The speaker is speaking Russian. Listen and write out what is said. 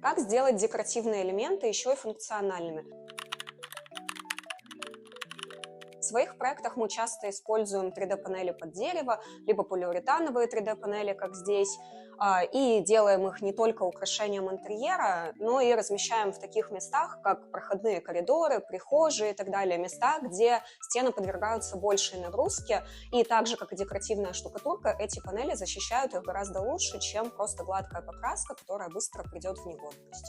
Как сделать декоративные элементы еще и функциональными? В своих проектах мы часто используем 3D-панели под дерево, либо полиуретановые 3D-панели, как здесь, и делаем их не только украшением интерьера, но и размещаем в таких местах, как проходные коридоры, прихожие и так далее, места, где стены подвергаются большей нагрузке, и так же, как и декоративная штукатурка, эти панели защищают их гораздо лучше, чем просто гладкая покраска, которая быстро придет в негодность.